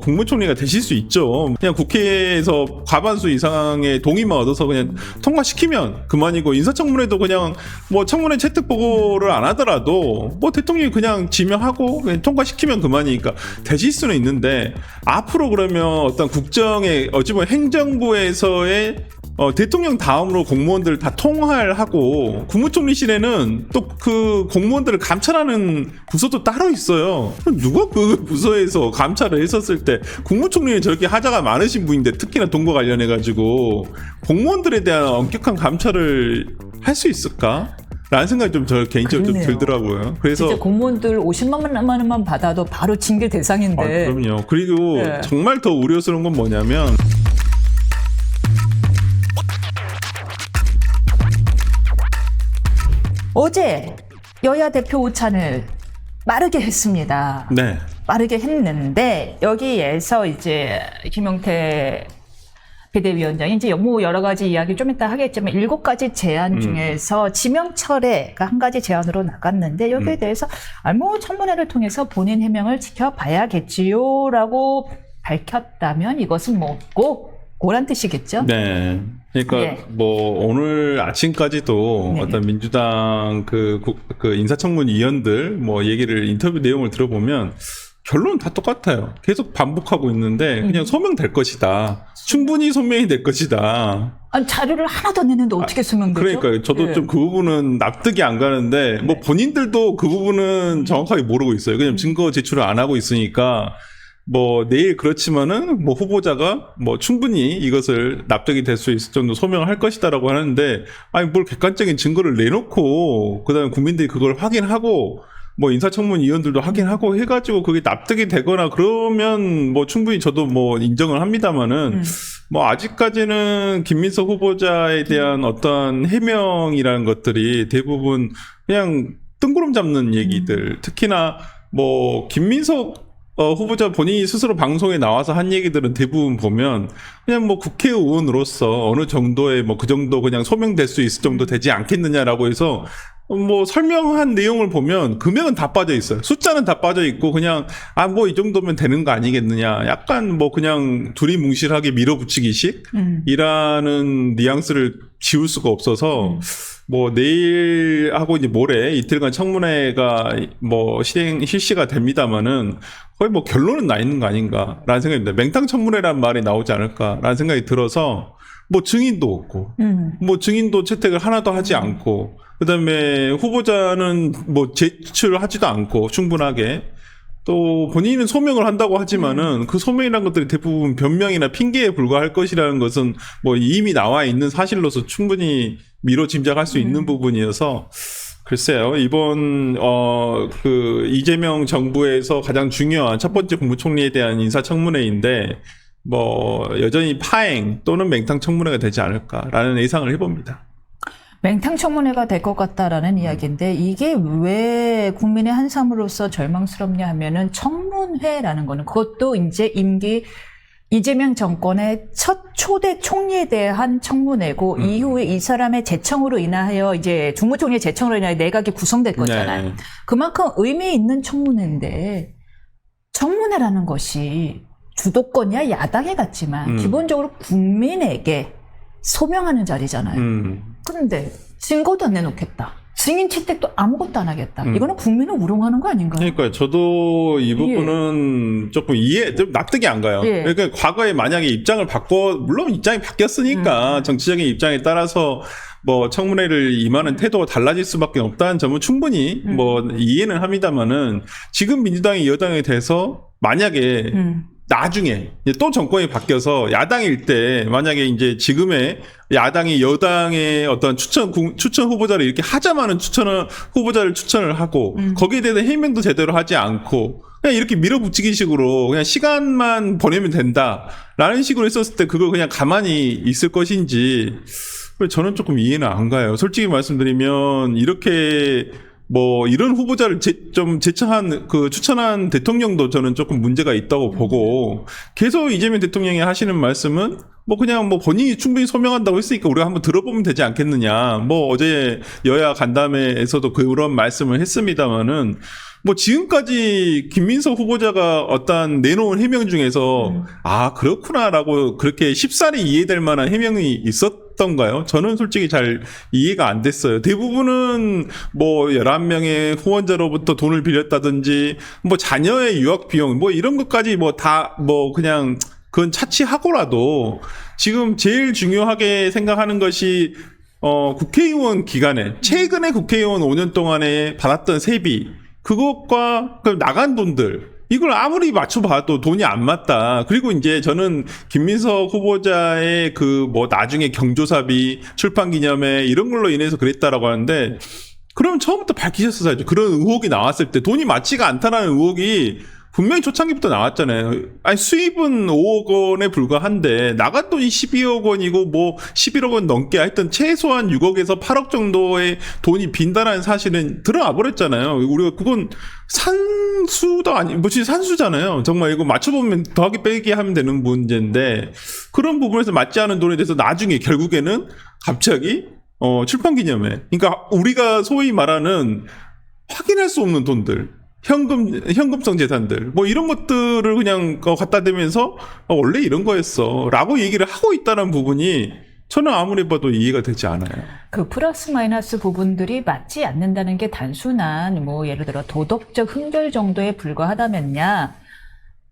국무총리가 되실 수 있죠. 그냥 국회에서 과반수 이상의 동의만 얻어서 그냥 통과시키면 그만이고, 인사청문회도 그냥 뭐 청문회 채택 보고를 안 하더라도 뭐 대통령이 그냥 지명하고 그냥 통과시키면 그만이니까 되실 수는 있는데, 앞으로 그러면 어떤 국정의 어찌 보면 행정부에서의 대통령 다음으로 공무원들 다 통할하고, 국무총리실에는 또 그 공무원들을 감찰하는 부서도 따로 있어요. 누가 그 부서에서 감찰을 했었을 때, 국무총리는 저렇게 하자가 많으신 분인데, 특히나 돈과 관련해가지고 공무원들에 대한 엄격한 감찰을 할 수 있을까? 라는 생각이 좀 저 개인적으로 좀 들더라고요. 그래서 진짜 공무원들 50만 원만 받아도 바로 징계 대상인데. 그럼요. 그리고 네. 정말 더 우려스러운 건 뭐냐면, 어제 여야 대표 오찬을 빠르게 했습니다. 네. 빠르게 했는데 여기에서 이제 김용태 비대위원장이 이제 뭐 여러 가지 이야기 좀 이따 하겠지만 7가지 제안 중에서 지명 철회가 한 가지 제안으로 나갔는데, 여기에 대해서 뭐 청문회를 통해서 본인 해명을 지켜봐야겠지요라고 밝혔다면 이것은 뭐고 고란 뜻이겠죠? 네. 그러니까 예. 뭐 오늘 아침까지도 네. 어떤 민주당 그 인사청문위원들 뭐 얘기를, 인터뷰 내용을 들어보면 결론은 다 똑같아요. 계속 반복하고 있는데 그냥 소명될 것이다. 충분히 소명이 될 것이다. 아니, 자료를 하나도 안 냈는데 어떻게 소명되죠? 그러니까요. 저도 예. 좀 그 부분은 납득이 안 가는데, 뭐 본인들도 그 부분은 정확하게 모르고 있어요. 그냥 증거 제출을 안 하고 있으니까, 뭐 내일 그렇지만은 뭐 후보자가 뭐 충분히 이것을 납득이 될 수 있을 정도 소명을 할 것이다라고 하는데, 아니 뭘 객관적인 증거를 내놓고 그다음에 국민들이 그걸 확인하고 뭐 인사청문위원들도 확인하고 해가지고 그게 납득이 되거나 그러면 뭐 충분히 저도 뭐 인정을 합니다만은, 뭐 아직까지는 김민석 후보자에 대한 어떤 해명이라는 것들이 대부분 그냥 뜬구름 잡는 얘기들, 특히나 뭐 김민석 후보자 본인이 스스로 방송에 나와서 한 얘기들은 대부분 보면 그냥 뭐 국회의원으로서 어느 정도의 뭐 그 정도 그냥 소명될 수 있을 정도 되지 않겠느냐라고 해서 뭐 설명한 내용을 보면 금액은 다 빠져 있어요. 숫자는 다 빠져 있고 그냥 뭐 이 정도면 되는 거 아니겠느냐. 약간 뭐 그냥 두리뭉실하게 밀어붙이기식 이라는 뉘앙스를 지울 수가 없어서 뭐 내일하고 이제 모레 이틀간 청문회가 뭐 실시가 됩니다만은 거의 뭐 결론은 나 있는 거 아닌가라는 생각입니다. 맹탕 청문회라는 말이 나오지 않을까라는 생각이 들어서, 뭐 증인도 없고, 뭐 증인도 채택을 하나도 하지 않고, 그다음에 후보자는 뭐 제출하지도 않고 충분하게, 또 본인은 소명을 한다고 하지만은 그 소명이라는 것들이 대부분 변명이나 핑계에 불과할 것이라는 것은 뭐 이미 나와 있는 사실로서 충분히 미뤄 짐작할 수 있는 부분이어서, 글쎄요, 이번 그 이재명 정부에서 가장 중요한 첫 번째 국무총리에 대한 인사청문회인데, 뭐 여전히 파행 또는 맹탕 청문회가 되지 않을까라는 예상을 해봅니다. 맹탕 청문회가 될 것 같다라는 이야기인데, 이게 왜 국민의 한 사람으로서 절망스럽냐 하면은, 청문회라는 거는 그것도 이제 임기 이재명 정권의 첫 초대 총리에 대한 청문회고, 이후에 이 사람의 재청으로 인하여 이제 국무총리의 재청으로 인하여 내각이 구성될 거잖아요. 네. 그만큼 의미 있는 청문회인데, 청문회라는 것이 주도권이야 야당에 갔지만 기본적으로 국민에게 소명하는 자리잖아요. 그런데 증거도 안 내놓겠다. 증인 채택도 아무것도 안 하겠다. 이거는 국민을 우롱하는 거 아닌가요? 그러니까 저도 이 부분은 조금 좀 납득이 안 가요. 예. 그러니까 과거에 만약에 입장을 물론 입장이 바뀌었으니까 정치적인 입장에 따라서 뭐 청문회를 임하는 태도가 달라질 수밖에 없다는 점은 충분히 뭐 이해는 합니다만은, 지금 민주당이 여당에 돼서 만약에 나중에 또 정권이 바뀌어서 야당일 때 만약에 이제 지금의 야당이 여당의 어떤 추천 후보자를 이렇게 하자마는 후보자를 추천을 하고 거기에 대해서 해명도 제대로 하지 않고 그냥 이렇게 밀어붙이기 식으로 그냥 시간만 보내면 된다라는 식으로 했었을 때 그걸 그냥 가만히 있을 것인지 저는 조금 이해는 안 가요. 솔직히 말씀드리면 이렇게 뭐 이런 후보자를 추천한 대통령도 저는 조금 문제가 있다고 보고, 계속 이재명 대통령이 하시는 말씀은 뭐 그냥 뭐 본인이 충분히 소명한다고 했으니까 우리가 한번 들어보면 되지 않겠느냐. 뭐 어제 여야 간담회에서도 그런 말씀을 했습니다마는 뭐 지금까지 김민석 후보자가 어떤 내놓은 해명 중에서 아 그렇구나라고 그렇게 쉽사리 이해될 만한 해명이 있었던가요? 저는 솔직히 잘 이해가 안 됐어요. 대부분은 뭐 11명의 후원자로부터 돈을 빌렸다든지 뭐 자녀의 유학 비용 뭐 이런 것까지 뭐 다 뭐 그냥 그건 차치하고라도 지금 제일 중요하게 생각하는 것이 국회의원 기간에 최근에 국회의원 5년 동안에 받았던 세비 그것과 그 나간 돈들 이걸 아무리 맞춰봐도 돈이 안 맞다. 그리고 이제 저는 김민석 후보자의 그 뭐 나중에 경조사비 출판기념회 이런 걸로 인해서 그랬다라고 하는데 그러면 처음부터 밝히셨어야죠. 그런 의혹이 나왔을 때 돈이 맞지가 않다라는 의혹이 분명히 초창기부터 나왔잖아요. 아니 수입은 5억 원에 불과한데 나간 돈이 12억 원이고 뭐 11억 원 넘게 하여튼 최소한 6억에서 8억 정도의 돈이 빈다라는 사실은 드러나 버렸잖아요. 우리가 그건 산수도 아니 뭐지 산수잖아요. 정말 이거 맞춰보면 더하기 빼기 하면 되는 문제인데 그런 부분에서 맞지 않은 돈에 대해서 나중에 결국에는 갑자기 출판기념회 그러니까 우리가 소위 말하는 확인할 수 없는 돈들 현금성 재산들 뭐 이런 것들을 그냥 갖다 대면서 원래 이런 거였어 라고 얘기를 하고 있다는 부분이 저는 아무리 봐도 이해가 되지 않아요. 그 플러스 마이너스 부분들이 맞지 않는다는 게 단순한 뭐 예를 들어 도덕적 흥결 정도에 불과하다면야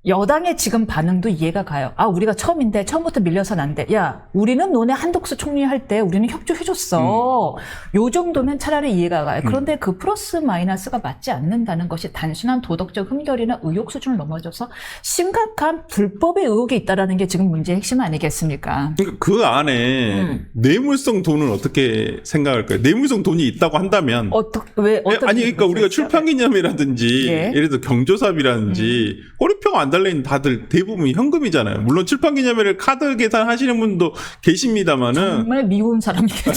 여당의 지금 반응도 이해가 가요. 아, 우리가 처음인데 처음부터 밀려서는 안 돼. 야, 우리는 너네 한독수 총리 할 때 우리는 협조해줬어. 요 정도면 차라리 이해가 가요. 그런데 그 플러스 마이너스가 맞지 않는다는 것이 단순한 도덕적 흠결이나 의혹 수준을 넘어져서 심각한 불법의 의혹이 있다는 게 지금 문제의 핵심 아니겠습니까? 그러니까 그 안에 뇌물성 돈은 어떻게 생각할까요? 뇌물성 돈이 있다고 한다면 왜 어떻게 아니 그러니까 우리가 출판기념이라든지 예. 예를 들어 경조사비라든지 꼬리표가 안 달려있는 다들 대부분 현금이잖아요. 물론 출판기념회를 카드 계산하시는 분도 계십니다만은 정말 미운 사람이겠죠.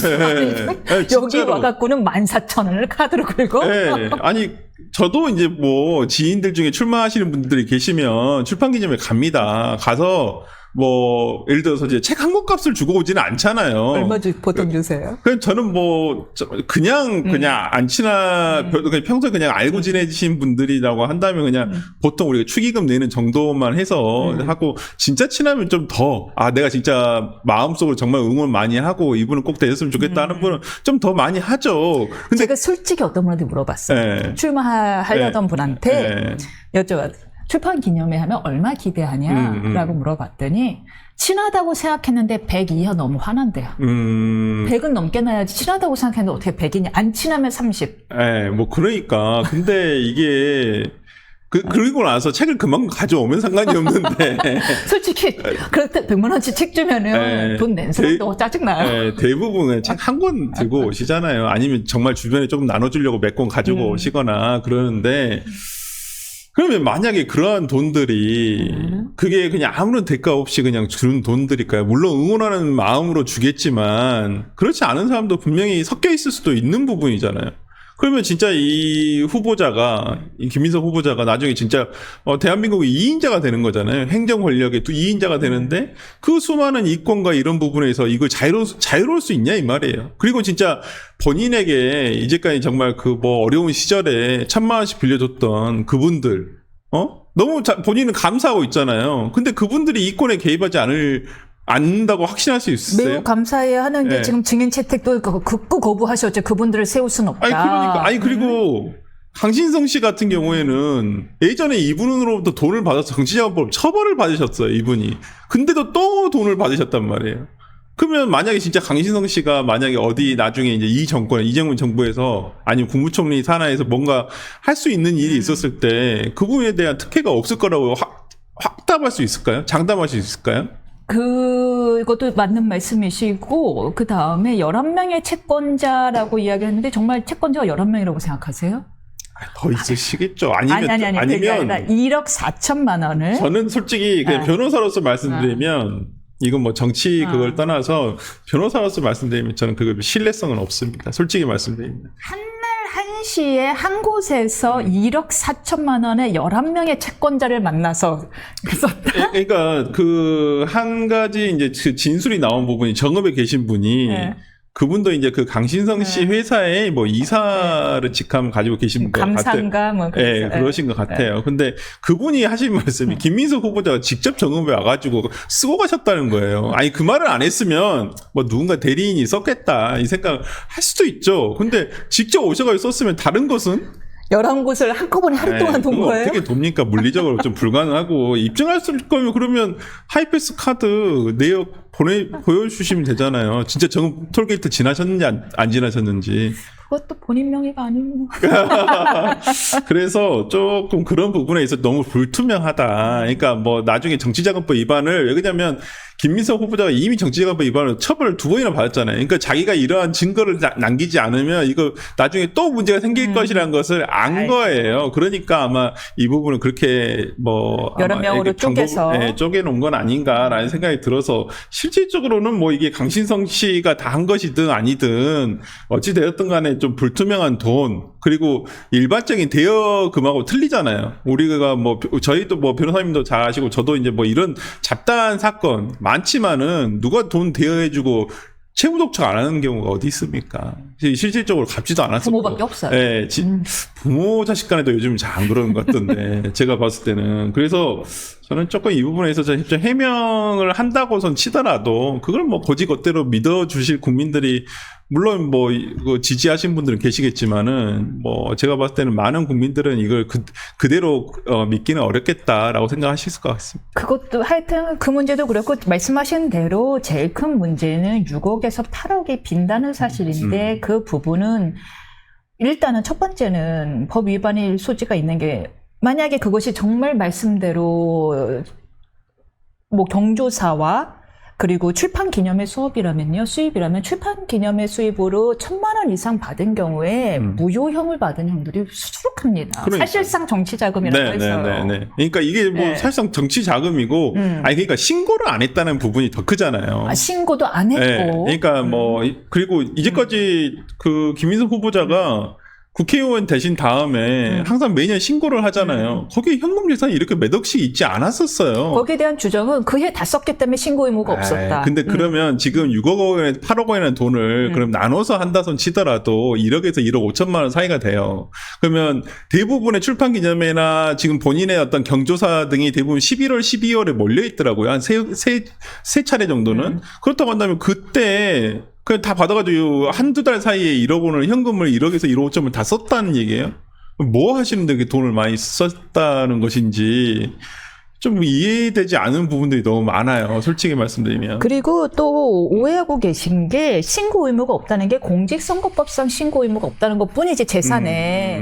여기 진짜로. 와갖고는 14,000원을 카드로 긁어. 네, 아니 저도 이제 뭐 지인들 중에 출마하시는 분들이 계시면 출판기념회 갑니다. 가서 뭐 예를 들어서 이제 책 한 권 값을 주고 오지는 않잖아요. 얼마 보통 주세요? 그냥 저는 뭐 그냥 안 친한 그냥 평소에 그냥 알고 지내신 분들이라고 한다면 그냥 보통 우리가 축의금 내는 정도만 해서 하고 진짜 친하면 좀 더 내가 진짜 마음속으로 정말 응원 많이 하고 이분은 꼭 되셨으면 좋겠다는 분은 좀 더 많이 하죠. 근데 제가 솔직히 어떤 분한테 물어봤어요. 네. 출마하려던 네. 분한테 여쭤봤어요. 출판 기념회 하면 얼마 기대하냐라고 물어봤더니 친하다고 생각했는데 100 이하 너무 화난대요. 100은 넘게 나야지 친하다고 생각했는데 어떻게 100이냐. 안 친하면 30. 네, 뭐 그러니까 근데 이게 그리고 나서 책을 그만큼 가져오면 상관이 없는데 솔직히 그렇다 100만 원치 책 주면은 돈 낸 사람도 짜증나요. 대부분은 책 한 권 들고 오시잖아요. 아니면 정말 주변에 조금 나눠주려고 몇 권 가지고 오시거나 그러는데 그러면 만약에 그러한 돈들이 그게 그냥 아무런 대가 없이 그냥 주는 돈들일까요? 물론 응원하는 마음으로 주겠지만 그렇지 않은 사람도 분명히 섞여 있을 수도 있는 부분이잖아요. 그러면 진짜 이 김민석 후보자가 나중에 진짜 대한민국의 2인자가 되는 거잖아요. 행정 권력의 2인자가 되는데 그 수많은 이권과 이런 부분에서 이걸 자유로울 수 있냐 이 말이에요. 그리고 진짜 본인에게 이제까지 정말 그 뭐 어려운 시절에 1,000만 원씩 빌려줬던 그분들 너무 본인은 감사하고 있잖아요. 근데 그분들이 이권에 개입하지 않는다고 확신할 수 있으세요? 매우 감사해야 하는데 네. 지금 증인 채택도 극구 거부하셨죠. 그분들을 세울 수는 없다. 그리고 강신성 씨 같은 경우에는 예전에 이분으로부터 돈을 받아서 정치자금법 처벌을 받으셨어요, 이분이. 근데도 또 돈을 받으셨단 말이에요. 그러면 만약에 진짜 강신성 씨가 만약에 어디 나중에 이제 이 정권, 이재명 정부에서 아니면 국무총리 산하에서 뭔가 할 수 있는 일이 있었을 때 그분에 대한 특혜가 없을 거라고 확답할 수 있을까요? 장담할 수 있을까요? 그것도 맞는 말씀이시고 그 다음에 11명의 채권자라고 이야기했는데 정말 채권자가 11명이라고 생각하세요? 더 있으시겠죠. 아니면 아니면 1억 4천만 원을 저는 솔직히 그냥 변호사로서 말씀드리면 이건 뭐 정치 그걸 떠나서 변호사로서 말씀드리면 저는 그 신뢰성은 없습니다. 솔직히 말씀드립니다. 한날 1시에 한 곳에서 1억 4천만 원의 11명의 채권자를 만나서 썼다. 그러니까 그 한 가지 이제 그 진술이 나온 부분이 정읍에 계신 분이 네. 그분도 이제 그 강신성 씨 회사에 뭐 이사를 직함 가지고 계신 것 같아요. 감사인가 뭐 네, 그러신 것 같아요. 근데 그분이 하신 말씀이 김민석 후보자가 직접 정읍에 와가지고 쓰고 가셨다는 거예요. 아니 그 말을 안 했으면 뭐 누군가 대리인이 썼겠다 이 생각 할 수도 있죠. 근데 직접 오셔가지고 썼으면 다른 것은 11곳을 한꺼번에 하루 동안 돈 그거 거예요? 어떻게 돕니까? 물리적으로 좀 불가능하고 입증할 거면 그러면 하이패스 카드 내역 보여주시면 되잖아요. 진짜 정읍 톨게이트 지나셨는지 안 지나셨는지. 그것도 본인 명의가 아니고. 그래서 조금 그런 부분에 있어서 너무 불투명하다. 그러니까 뭐 나중에 정치자금법 위반을 왜 그러냐면 김민석 후보자가 이미 정치자금법 위반으로 처벌을 2번이나 받았잖아요. 그러니까 자기가 이러한 증거를 남기지 않으면 이거 나중에 또 문제가 생길 것이라는 것을 안 거예요. 그러니까 아마 이 부분은 그렇게 뭐 여러 아마 명으로 이렇게 쪼개서. 쪼개놓은 건 아닌가라는 생각이 들어서 실질적으로는 뭐 이게 강신성 씨가 다 한 것이든 아니든 어찌 되었든 간에 좀 불투명한 돈 그리고 일반적인 대여금하고 틀리잖아요. 우리가 뭐 저희도 뭐 변호사님도 잘 아시고 저도 이제 뭐 이런 잡다한 사건 많지만은 누가 돈 대여해주고 채무 독촉 안 하는 경우가 어디 있습니까? 실질적으로 갚지도 않았었고. 부모밖에 없어요. 네, 부모 자식 간에도 요즘 잘 안 그러는 것 같던데 제가 봤을 때는 그래서 저는 조금 이 부분에 있어서 해명을 한다고선 치더라도 그걸 뭐 거지것대로 믿어주실 국민들이 물론 뭐 이거 지지하신 분들은 계시겠지만은 뭐 제가 봤을 때는 많은 국민들은 이걸 그대로 믿기는 어렵겠다라고 생각하실 것 같습니다. 그것도 하여튼 그 문제도 그렇고 말씀하신 대로 제일 큰 문제는 6억에서 8억이 빈다는 사실인데 그 부분은 일단은 첫 번째는 법 위반일 소지가 있는 게 만약에 그것이 정말 말씀대로 뭐 경조사와 그리고 출판 기념회 수입이라면 출판 기념회 수입으로 1,000만 원 이상 받은 경우에 무효형을 받은 형들이 수두룩합니다. 그러니까요. 사실상 정치 자금이라고 해서요. 그러니까 이게 뭐 네. 사실상 정치 자금이고, 아니 그러니까 신고를 안 했다는 부분이 더 크잖아요. 아, 신고도 안 했고. 그러니까 뭐 그리고 이제까지 그 김민석 후보자가 국회의원 되신 다음에 항상 매년 신고를 하잖아요. 거기에 현금 예산이 이렇게 몇 억씩 있지 않았었어요. 거기에 대한 주장은 그 해 다 썼기 때문에 신고 의무가 없었다. 근데 그러면 지금 6억 원에 8억 원이라는 돈을 그럼 나눠서 한다손 치더라도 1억에서 1억 5천만 원 사이가 돼요. 그러면 대부분의 출판 기념회나 지금 본인의 어떤 경조사 등이 대부분 11월, 12월에 몰려 있더라고요. 한 세 차례 정도는. 그렇다고 한다면 그때 그냥 다 받아가지고 한두 달 사이에 1억 원을 현금을 1억에서 1억 5천을 다 썼다는 얘기예요? 뭐 하시는데 그 돈을 많이 썼다는 것인지 좀 이해되지 않은 부분들이 너무 많아요. 솔직히 말씀드리면. 그리고 또 오해하고 계신 게 신고 의무가 없다는 게 공직선거법상 신고 의무가 없다는 것 뿐이지 재산에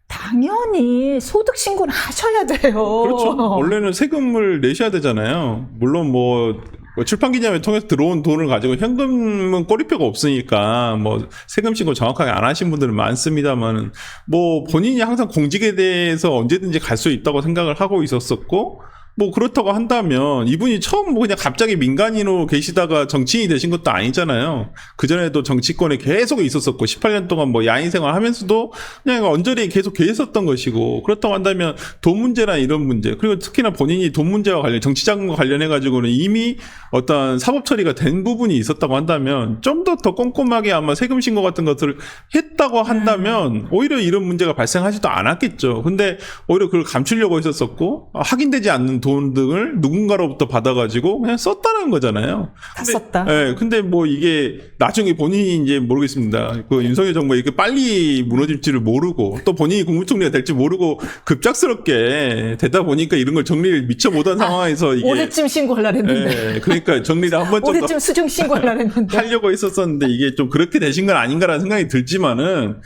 당연히 소득 신고는 하셔야 돼요. 그렇죠. 원래는 세금을 내셔야 되잖아요. 물론 뭐 출판 기념회 통해서 들어온 돈을 가지고 현금은 꼬리표가 없으니까 뭐 세금 신고 정확하게 안 하신 분들은 많습니다만 뭐 본인이 항상 공직에 대해서 언제든지 갈 수 있다고 생각을 하고 있었었고 뭐 그렇다고 한다면 이분이 처음 뭐 그냥 갑자기 민간인으로 계시다가 정치인이 되신 것도 아니잖아요. 그전에도 정치권에 계속 있었었고 18년 동안 뭐 야인 생활 하면서도 그냥 언저리 계속 계셨던 것이고 그렇다고 한다면 돈 문제나 이런 문제 그리고 특히나 본인이 돈 문제와 관련 정치자금과 관련해 가지고는 이미 어떤 사법 처리가 된 부분이 있었다고 한다면 좀 더 꼼꼼하게 아마 세금 신고 같은 것을 했다고 한다면 오히려 이런 문제가 발생하지도 않았겠죠. 근데 오히려 그걸 감추려고 했었었고 확인되지 않는 돈 등을 누군가로부터 받아가지고 그냥 썼다는 거잖아요. 다 썼다. 근데 뭐 이게 나중에 본인이 이제 모르겠습니다. 그 윤석열 정부가 이렇게 빨리 무너질지를 모르고 또 본인이 국무총리가 될지 모르고 급작스럽게 되다 보니까 이런 걸 정리를 미처 못한 상황에서 이게 올해쯤 신고하려고 했는데. 그러니까 정리를 한 번 좀 더 올해쯤 수정 신고하려고 했는데. 하려고 했었는데 이게 좀 그렇게 되신 건 아닌가라는 생각이 들지만은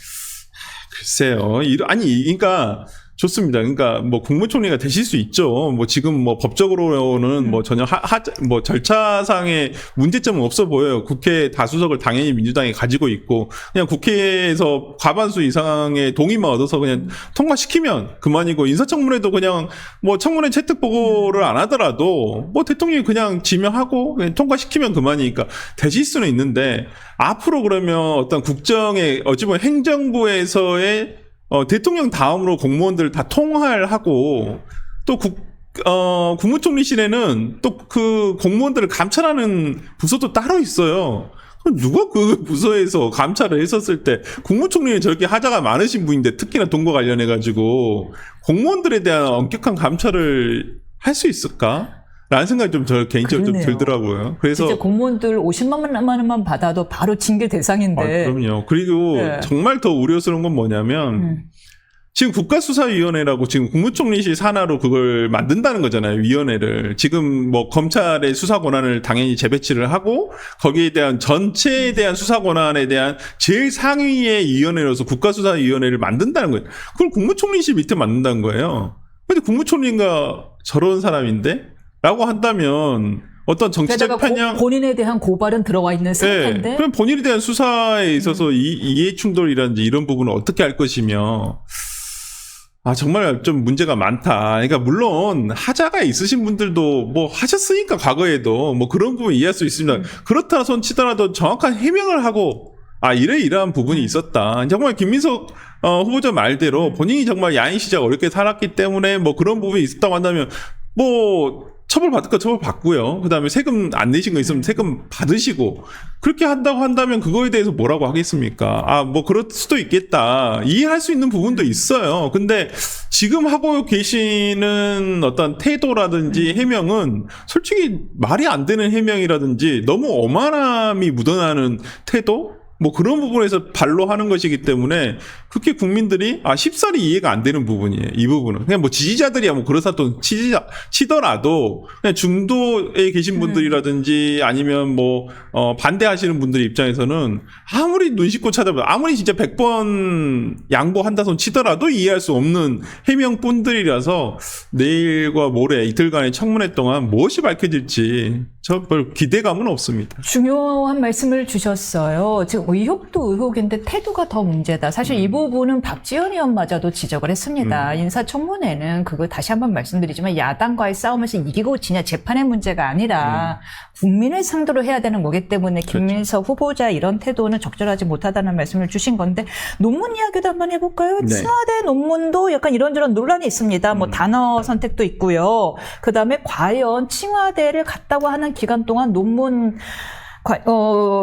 글쎄요. 아니 그러니까 좋습니다. 그러니까 뭐 국무총리가 되실 수 있죠. 뭐 지금 뭐 법적으로는 뭐 전혀 뭐 절차상의 문제점은 없어 보여요. 국회 다수석을 당연히 민주당이 가지고 있고 그냥 국회에서 과반수 이상의 동의만 얻어서 그냥 통과시키면 그만이고 인사청문회도 그냥 뭐 청문회 채택 보고를 안 하더라도 뭐 대통령이 그냥 지명하고 그냥 통과시키면 그만이니까 되실 수는 있는데 앞으로 그러면 어떤 국정의 어찌 보면 행정부에서의 대통령 다음으로 공무원들 다 통할하고 또 국무총리실에는 또 그 공무원들을 감찰하는 부서도 따로 있어요. 그럼 누가 그 부서에서 감찰을 했었을 때 국무총리는 저렇게 하자가 많으신 분인데 특히나 돈과 관련해가지고 공무원들에 대한 엄격한 감찰을 할 수 있을까? 라는 생각이 좀 저 개인적으로 그러네요. 좀 들더라고요. 그래서 진짜 공무원들 50만 원만 받아도 바로 징계 대상인데. 그럼요. 그리고 네. 정말 더 우려스러운 건 뭐냐면 지금 국가수사위원회라고 지금 국무총리실 산하로 그걸 만든다는 거잖아요. 위원회를. 지금 뭐 검찰의 수사 권한을 당연히 재배치를 하고 거기에 대한 전체에 대한 수사 권한에 대한 제일 상위의 위원회로서 국가수사위원회를 만든다는 거예요. 그걸 국무총리실 밑에 만든다는 거예요. 근데 국무총리가 저런 사람인데? 라고 한다면 어떤 정치적 게다가 편향 본인에 대한 고발은 들어와 있는 상태인데. 네. 그럼 본인에 대한 수사에 있어서 이해 충돌이라든지 이런 부분을 어떻게 할 것이며 정말 좀 문제가 많다. 그러니까 물론 하자가 있으신 분들도 뭐 하셨으니까 과거에도 뭐 그런 부분 이해할 수 있습니다. 그렇다 손 치더라도 정확한 해명을 하고 이러이러한 부분이 있었다. 정말 김민석 후보자 말대로 본인이 정말 야인 시절 어렵게 살았기 때문에 뭐 그런 부분이 있었다고 한다면 뭐 처벌받을 거 처벌받고요. 그 다음에 세금 안 내신 거 있으면 세금 받으시고 그렇게 한다고 한다면 그거에 대해서 뭐라고 하겠습니까? 뭐 그럴 수도 있겠다. 이해할 수 있는 부분도 있어요. 근데 지금 하고 계시는 어떤 태도라든지 해명은 솔직히 말이 안 되는 해명이라든지 너무 오만함이 묻어나는 태도? 뭐 그런 부분에서 발로 하는 것이기 때문에 그렇게 국민들이 쉽사리 이해가 안 되는 부분이에요. 이 부분은 그냥 뭐 지지자들이야 뭐 그렇다 또 치더라도 그냥 중도에 계신 분들이라든지 아니면 뭐 반대하시는 분들 입장에서는 아무리 눈 씻고 찾아봐도 아무리 진짜 100번 양보한다 손 치더라도 이해할 수 없는 해명뿐들이라서 내일과 모레 이틀간의 청문회 동안 무엇이 밝혀질지 저 별 기대감은 없습니다. 중요한 말씀을 주셨어요. 지금 의혹도 의혹인데 태도가 더 문제다. 사실 이 부분은 박지원 의원마저도 지적을 했습니다. 인사청문회는 그거 다시 한번 말씀드리지만 야당과의 싸움에서 이기고 지냐 재판의 문제가 아니라 국민을 상대로 해야 되는 거기 때문에 김민석 후보자 이런 태도는 적절하지 못하다는 말씀을 주신 건데 논문 이야기도 한번 해볼까요? 네. 청와대 논문도 약간 이런저런 논란이 있습니다. 뭐 단어 선택도 있고요. 그다음에 과연 청와대를 갔다고 하는 기간 동안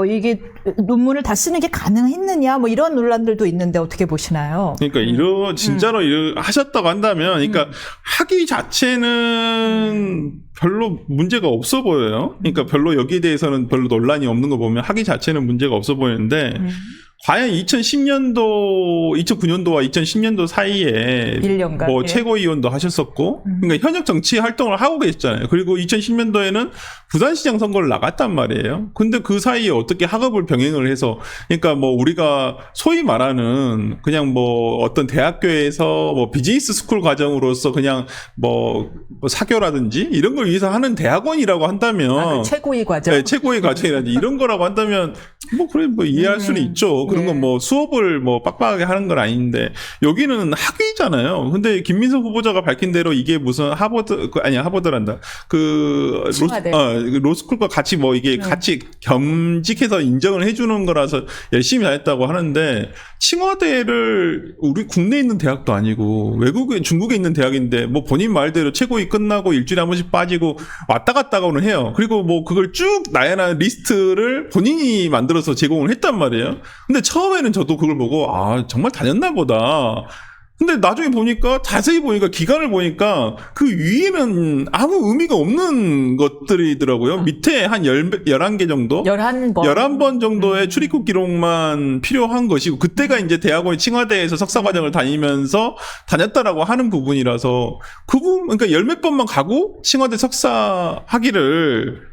이게 논문을 다 쓰는 게 가능했느냐 뭐 이런 논란들도 있는데 어떻게 보시나요? 그러니까 진짜로 하셨다고 한다면 그러니까 학위 자체는 별로 문제가 없어 보여요. 그러니까 별로 여기에 대해서는 별로 논란이 없는 거 보면 학위 자체는 문제가 없어 보이는데 과연 2010년도, 2009년도와 2010년도 사이에 1년간 뭐 최고위원도 하셨었고, 그러니까 현역 정치 활동을 하고 계셨잖아요. 그리고 2010년도에는 부산시장 선거를 나갔단 말이에요. 근데 그 사이에 어떻게 학업을 병행을 해서, 그러니까 뭐 우리가 소위 말하는 그냥 뭐 어떤 대학교에서 뭐 비즈니스 스쿨 과정으로서 그냥 뭐 사교라든지 이런 걸 위해서 하는 대학원이라고 한다면, 그 최고위 과정, 네, 최고위 과정이라든지 이런 거라고 한다면 뭐 그래 뭐 이해할 수는 있죠. 그런 건 뭐 수업을 뭐 빡빡하게 하는 건 아닌데 여기는 학위잖아요. 근데 김민석 후보자가 밝힌 대로 이게 무슨 하버드란다. 로스쿨과 같이 뭐 이게 같이 겸직해서 인정을 해주는 거라서 열심히 다녔다고 하는데 청와대를 우리 국내에 있는 대학도 아니고 중국에 있는 대학인데 뭐 본인 말대로 최고위 끝나고 일주일에 한 번씩 빠지고 왔다 갔다고는 해요. 그리고 뭐 그걸 쭉 나열한 리스트를 본인이 만들어서 제공을 했단 말이에요. 근데 처음에는 저도 그걸 보고 정말 다녔나 보다. 근데 나중에 보니까 자세히 보니까 기간을 보니까 그 위에는 아무 의미가 없는 것들이더라고요. 밑에 한 11개 정도? 11번 정도의 출입국 기록만 필요한 것이고 그때가 이제 대학원 청와대에서 석사과정을 다니면서 다녔다라고 하는 부분이라서 그 부분 그러니까 10몇 번만 가고 청와대 석사 학위를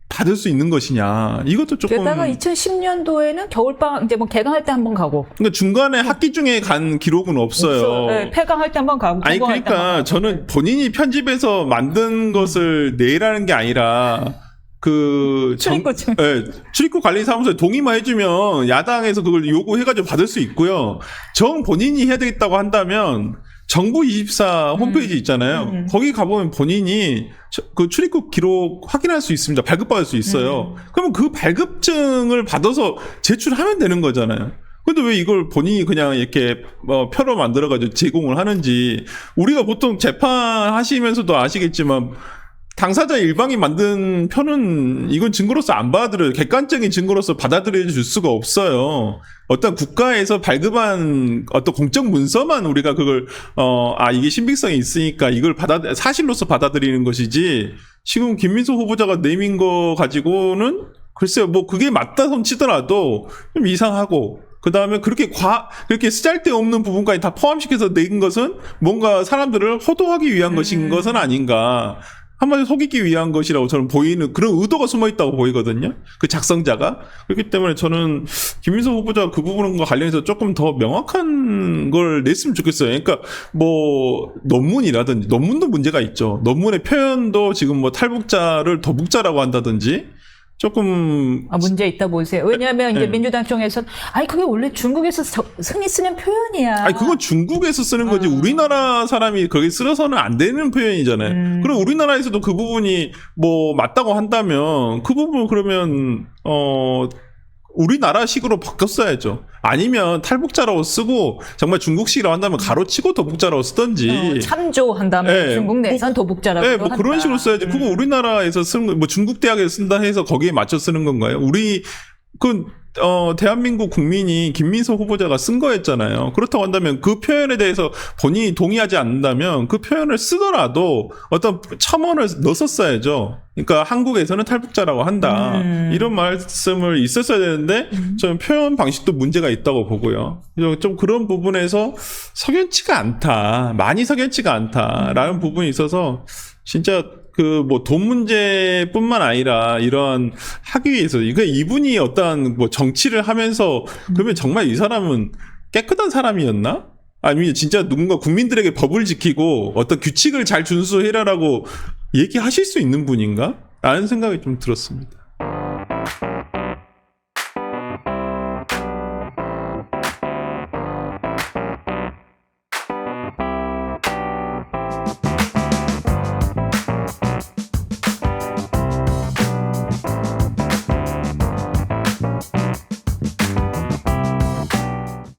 받을 수 있는 것이냐. 이것도 조금. 게다가 2010년도에는 겨울방학 이제 뭐 개강할 때 한번 가고. 그러니까 중간에 학기 중에 간 기록은 없어요. 네, 폐강할 때 한번 가고. 아니 개강할 때 한번 그러니까 가고. 저는 본인이 편집해서 만든 것을 내라는 게 아니라 출입국 관리사무소에 동의만 해주면 야당에서 그걸 요구해가지고 받을 수 있고요. 정 본인이 해야 되겠다고 한다면 정부24 홈페이지 있잖아요. 거기 가보면 본인이 그 출입국 기록 확인할 수 있습니다. 발급받을 수 있어요. 그러면 그 발급증을 받아서 제출하면 되는 거잖아요. 근데 왜 이걸 본인이 그냥 이렇게 표로 만들어가지고 제공을 하는지. 우리가 보통 재판하시면서도 아시겠지만 당사자 일방이 만든 표는 이건 증거로서 안 받아들여요. 객관적인 증거로서 받아들여 줄 수가 없어요. 어떤 국가에서 발급한 어떤 공적 문서만 우리가 그걸 이게 신빙성이 있으니까 이걸 사실로서 받아들이는 것이지, 지금 김민수 후보자가 내민 거 가지고는 글쎄요, 뭐 그게 맞다 손 치더라도 좀 이상하고, 그 다음에 그렇게 쓰잘데없는 부분까지 다 포함시켜서 낸 것은 뭔가 사람들을 호도하기 위한 것인 것은 아닌가. 한마디로 속이기 위한 것이라고 저는 보이는 그런 의도가 숨어 있다고 보이거든요. 그 작성자가. 그렇기 때문에 저는 김민수 후보자가 그 부분과 관련해서 조금 더 명확한 걸 냈으면 좋겠어요. 그러니까 뭐 논문이라든지, 논문도 문제가 있죠. 논문의 표현도 지금 뭐 탈북자를 더북자라고 한다든지 조금 문제 있다 보세요. 왜냐하면 이제 네. 민주당 쪽에서는 그게 원래 중국에서 흔히 쓰는 표현이야. 아니 그건 중국에서 쓰는 거지 우리나라 사람이 거기 쓰러서는 안 되는 표현이잖아요. 그럼 우리나라에서도 그 부분이 뭐 맞다고 한다면 그 부분 그러면 우리나라식으로 바꿨어야죠. 아니면 탈북자라고 쓰고 정말 중국식이라고 한다면 가로치고 더북자라고 쓰던지. 참조한다면 네, 중국 내선 더북자라고 네, 뭐 그런 식으로 써야지. 그거 우리나라에서 쓰는 거, 뭐 중국 대학에서 쓴다 해서 거기에 맞춰 쓰는 건가요? 대한민국 국민이 김민수 후보자가 쓴 거였잖아요. 그렇다고 한다면 그 표현에 대해서 본인이 동의하지 않는다면 그 표현을 쓰더라도 어떤 첨언을 넣었어야죠. 그러니까 한국에서는 탈북자라고 한다. 이런 말씀을 있었어야 되는데 저는 표현 방식도 문제가 있다고 보고요. 좀 그런 부분에서 석연치가 않다. 많이 석연치가 않다라는 부분이 있어서 진짜 뭐 돈 문제뿐만 아니라 이런 하기 위해서 이분이 어떤 뭐 정치를 하면서 그러면 정말 이 사람은 깨끗한 사람이었나? 아니면 진짜 누군가 국민들에게 법을 지키고 어떤 규칙을 잘 준수해라라고 얘기하실 수 있는 분인가? 라는 생각이 좀 들었습니다.